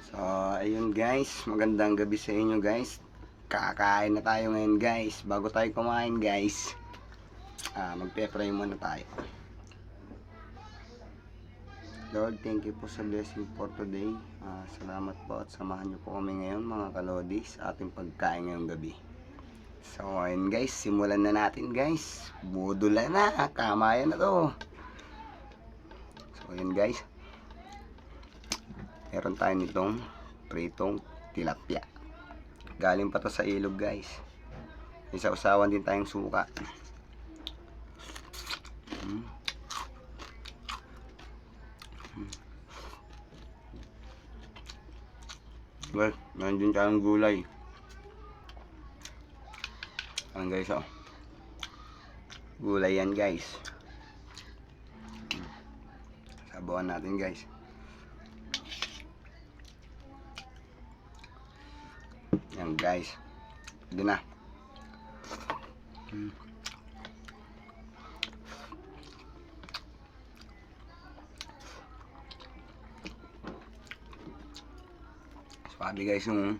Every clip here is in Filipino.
So, ayun guys, magandang gabi sa inyo guys. Kakain na tayo ngayon guys. Bago tayo kumain guys, magpe-pray muna tayo. Lord, thank you po sa blessing for today. Salamat po at samahan niyo po kami ngayon mga kalodi sa ating pagkain ngayong gabi. So, ayun guys, simulan na natin guys. Budula na, kamayan na to. So, ayun guys. Meron tayo nitong pritong tilapia. Galing pa to sa ilog guys. May sausawan din tayong suka. Well, meron din tayong gulay. Ayan guys, oh. Gulay yan guys. Sabawan natin guys. Yan guys. Ito na. Sabi guys yung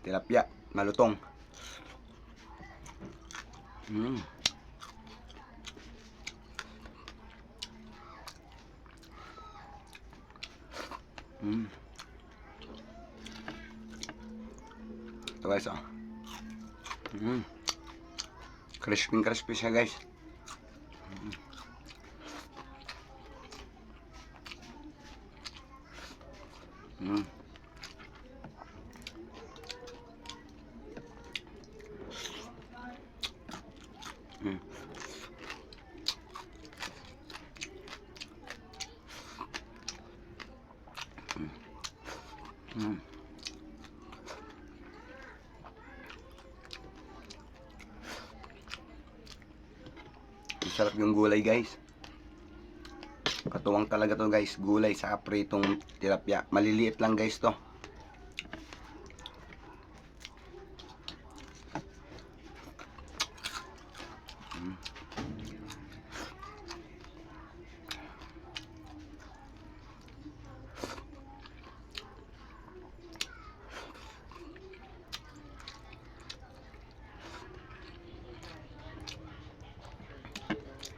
tilapia, malutong. Ito guys, oh. Crispy siya guys. Sarap yung gulay guys. Katuwang talaga to guys, gulay sa pritong tilapia. Maliliit lang guys to.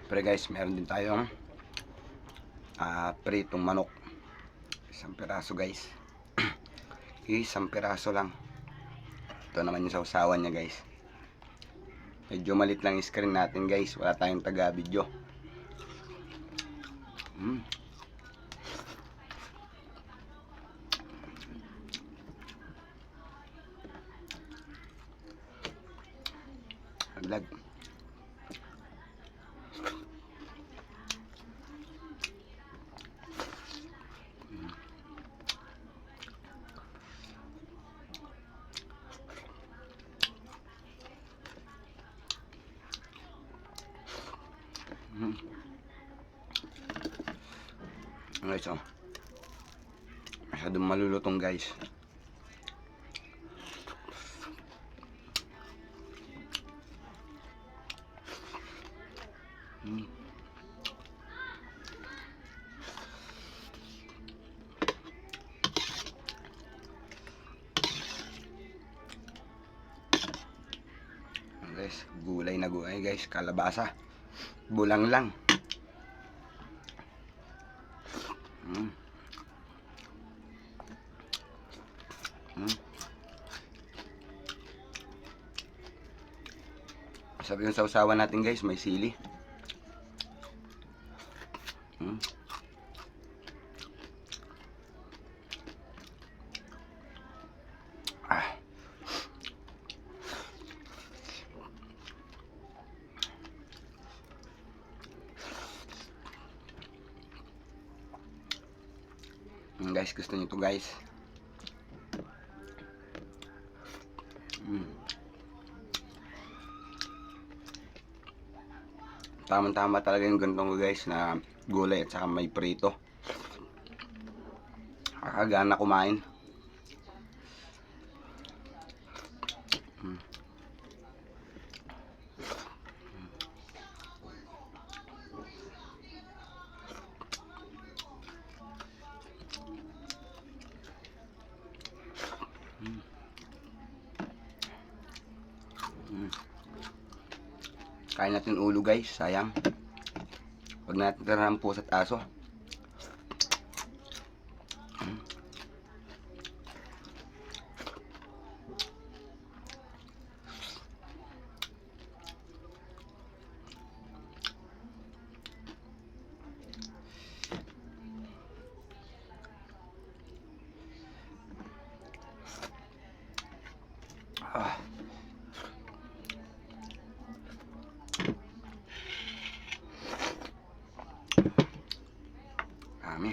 Pero guys, meron din tayong pritong manok. Isang piraso guys. Isang piraso lang. Ito naman yung sausawan niya guys. Medyo malit lang yung screen natin guys. Wala tayong taga video. Aglag. Guys, oh. Masyadong malulutong guys. Guys, gulay na gulay guys, kalabasa. Bulang lang. Sabi yung sausawan natin guys, may sili. Guys, gusto niyo to guys. Tama-tama talaga yung gantong guys na gulay at saka may prito. Kakagana kumain. Mm. Mm. Kain natin ulo guys, sayang. Huwag natin tirahan puso at aso. Mm. Ah. Dami.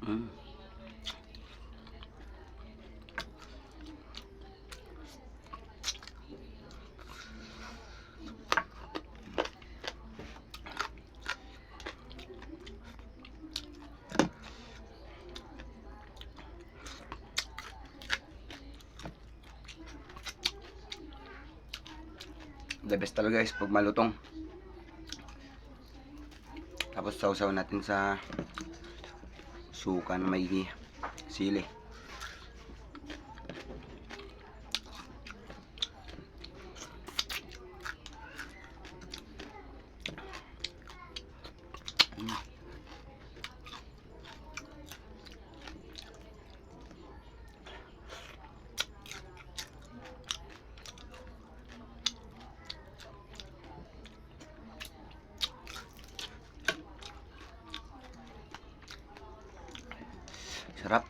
Mm. The best talaga guys pag malutong. Tapos sausaw natin sa suka na may sili. Mm. Sarap.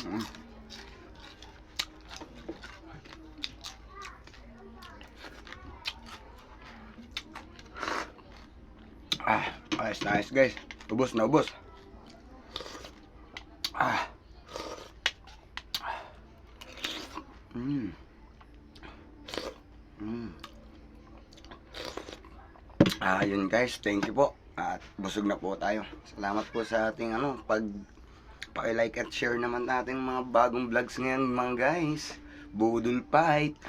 Mm. Nice guys. Ubos na ubos. Mm. Mm. Yun guys, thank you po. At busog na po tayo. Salamat po sa ating paki-like at share naman natin mga bagong vlogs ngayon mga guys. Budol Fight.